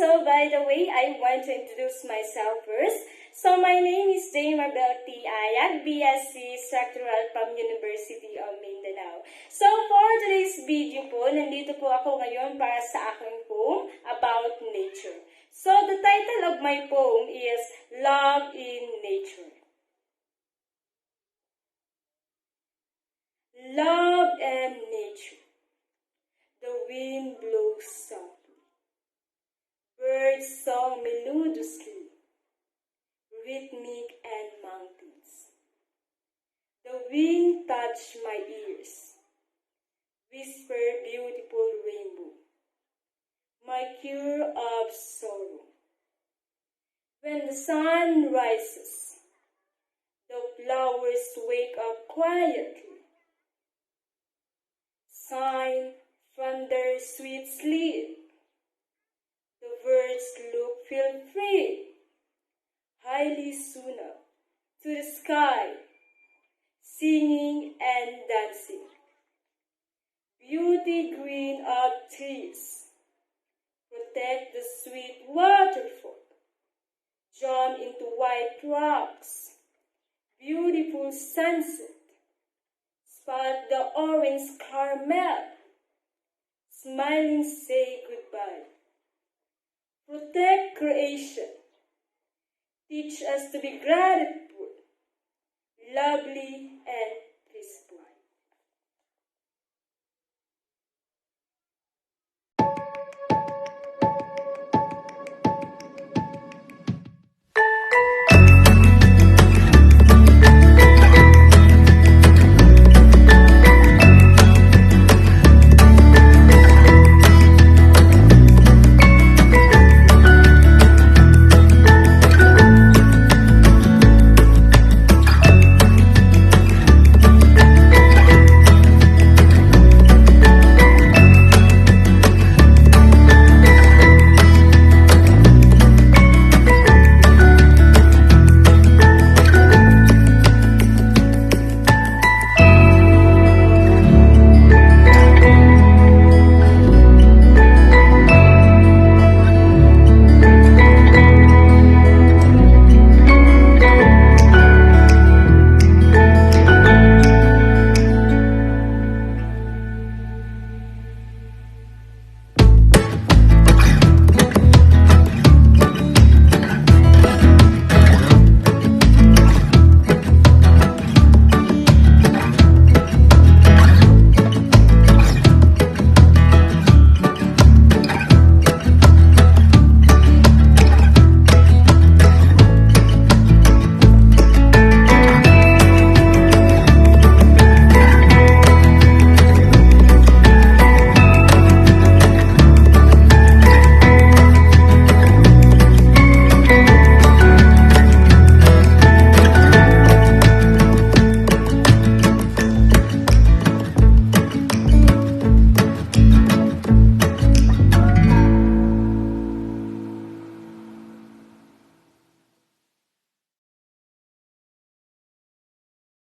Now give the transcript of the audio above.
So by the way, I want to introduce myself first. So my name is Jane Marbel T. Ayag, BSc Structural from University of Mindanao. So for today's video po, nandito po ako ngayon para sa aking poem about nature. So the title of my poem is Love in Nature. Love and nature. The wind blows softly. Birds song melodiously. Rhythmic and mountains. The wind touched my ears. Whisper beautiful rainbow. My cure of sorrow. When the sun rises, the flowers wake up quietly. Sign from their sweet sleep. The birds feel free, highly soon up to the sky, singing and dancing. Beauty green of trees, protect the sweet waterfall. Jump into white rocks, beautiful sunset. Spot the orange caramel, smiling say goodbye. Protect creation, teach us to be grateful, lovely